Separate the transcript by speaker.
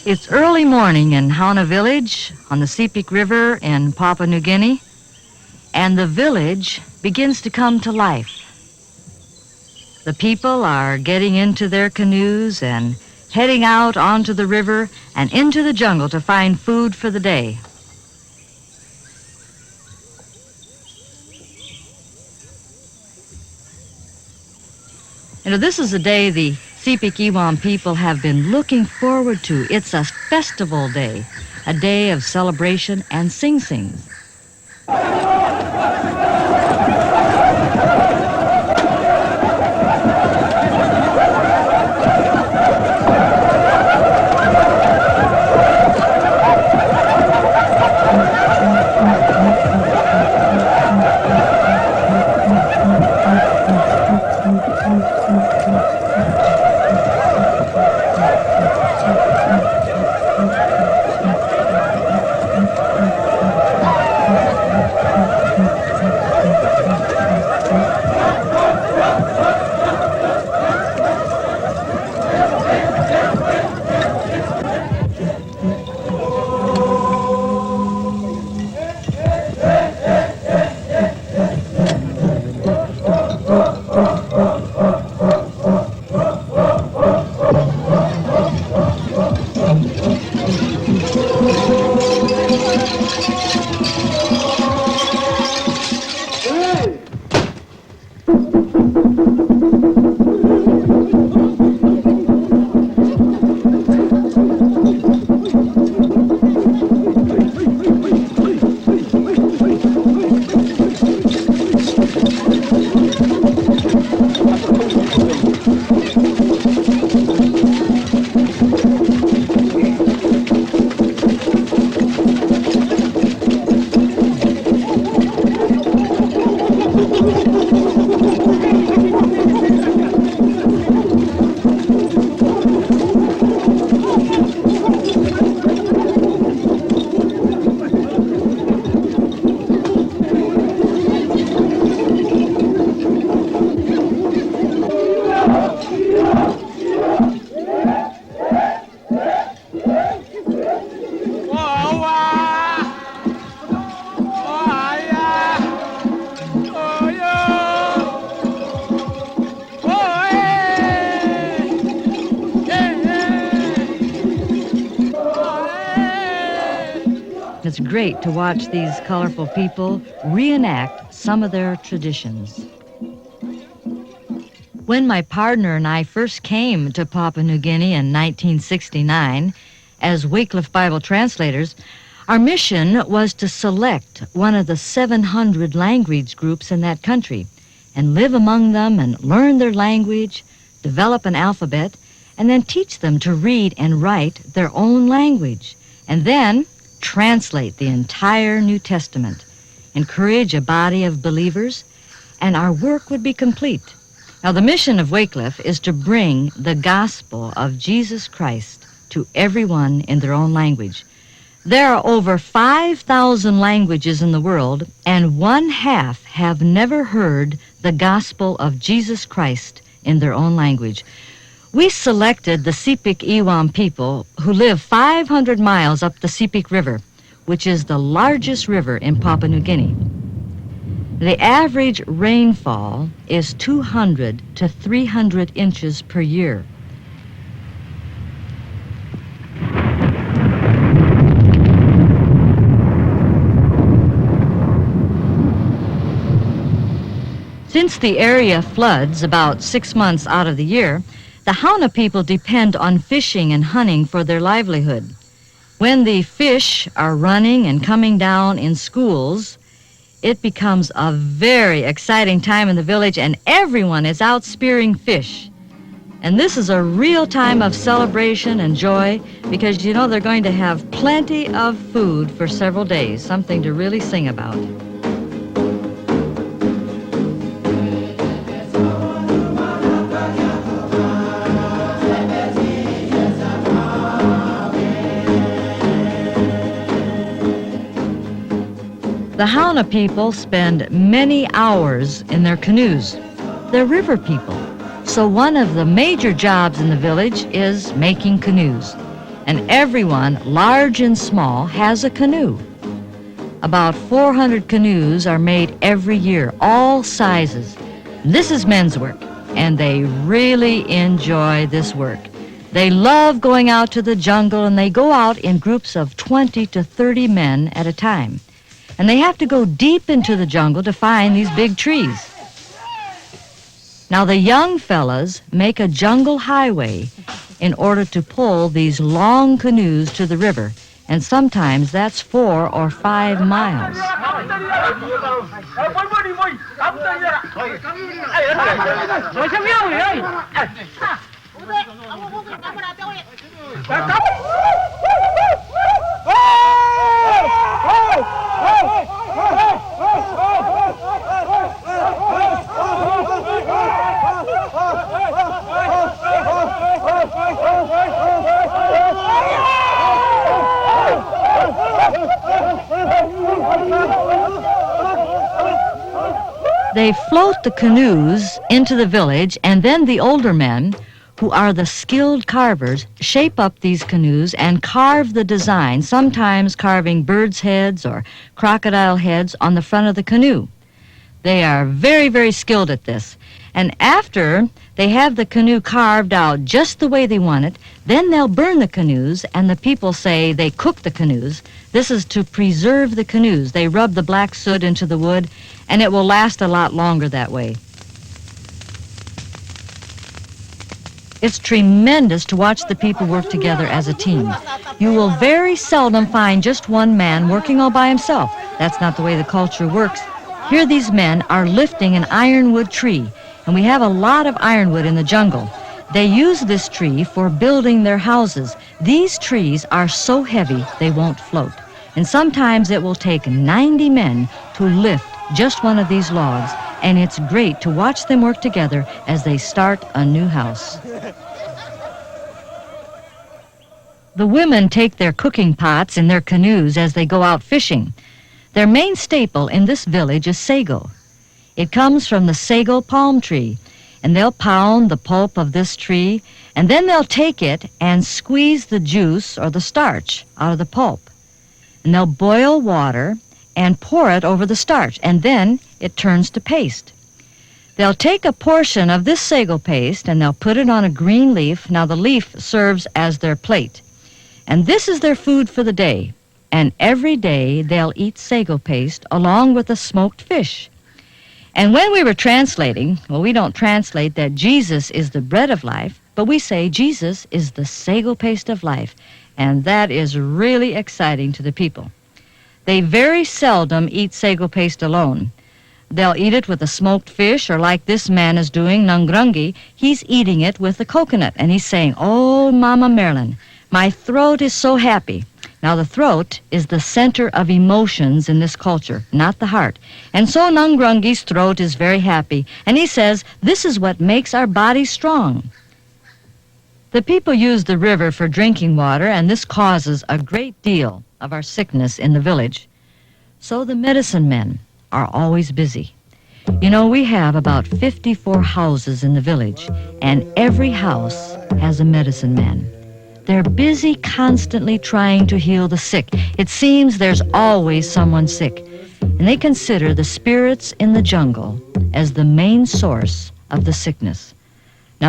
Speaker 1: It's early morning in Hauna Village on the Sepik River in Papua New Guinea, and the village begins to come to life. The people are getting into their canoes and heading out onto the river and into the jungle to find food for the day. This is a day the Sepik Iwan people have been looking forward to. It's a festival day, a day of celebration and sing-sings. It's great to watch these colorful people reenact some of their traditions. When my partner and I first came to Papua New Guinea in 1969 as Wycliffe Bible translators, our mission was to select one of the 700 language groups in that country and live among them and learn their language, develop an alphabet, and then teach them to read and write their own language, and then translate the entire New Testament, encourage a body of believers, and our work would be complete. Now, the mission of Wycliffe is to bring the gospel of Jesus Christ to everyone in their own language. There are over 5,000 languages in the world, and 1/2 have never heard the gospel of Jesus Christ in their own language. We selected the Sepik Iwan people who live 500 miles up the Sepik River, which is the largest river in Papua New Guinea. The average rainfall is 200 to 300 inches per year. Since the area floods about 6 months out of the year, the Hauna people depend on fishing and hunting for their livelihood. When the fish are running and coming down in schools, it becomes a very exciting time in the village, and everyone is out spearing fish. And this is a real time of celebration and joy because, you know, they're going to have plenty of food for several days, something to really sing about. The Hauna people spend many hours in their canoes. They're river people, so one of the major jobs in the village is making canoes. and everyone, large and small, has a canoe. About 400 canoes are made every year, all sizes. This is men's work, and they really enjoy this work. They love going out to the jungle, and they go out in groups of 20 to 30 men at a time. And they have to go deep into the jungle to find these big trees. Now, the young fellas make a jungle highway in order to pull these long canoes to the river, and sometimes that's 4 or 5 miles. They float the canoes into the village, and then the older men, who are the skilled carvers, shape up these canoes and carve the design, sometimes carving birds' heads or crocodile heads on the front of the canoe. They are very, very skilled at this. And after they have the canoe carved out just the way they want it, then they'll burn the canoes, and the people say they cook the canoes. This is to preserve the canoes. They rub the black soot into the wood, and it will last a lot longer that way. It's tremendous to watch the people work together as a team. You will very seldom find just one man working all by himself. That's not the way the culture works. Here these men are lifting an ironwood tree, and we have a lot of ironwood in the jungle. They use this tree for building their houses. These trees are so heavy they won't float, and sometimes it will take 90 men to lift just one of these logs, and it's great to watch them work together as they start a new house. The women take their cooking pots in their canoes as they go out fishing. Their main staple in this village is sago. It comes from the sago palm tree, and they'll pound the pulp of this tree, and then they'll take it and squeeze the juice or the starch out of the pulp. And they'll boil water and pour it over the starch, and then it turns to paste. They'll take a portion of this sago paste and they'll put it on a green leaf. Now the leaf serves as their plate. And this is their food for the day. And every day they'll eat sago paste along with a smoked fish. And when we were translating, well, we don't translate that Jesus is the bread of life, but we say Jesus is the sago paste of life. And that is really exciting to the people. They very seldom eat sago paste alone. They'll eat it with a smoked fish, or like this man is doing, Nungrungi, he's eating it with a coconut, and he's saying, "Oh, Mama Marilyn, my throat is so happy." Now, the throat is the center of emotions in this culture, not the heart. And so Nungrungi's throat is very happy, and he says, "This is what makes our bodies strong." The people use the river for drinking water, and this causes a great deal of our sickness in the village. So the medicine men are always busy. You know, we have about 54 houses in the village, and every house has a medicine man. They're busy constantly trying to heal the sick. It seems there's always someone sick, and they consider the spirits in the jungle as the main source of the sickness.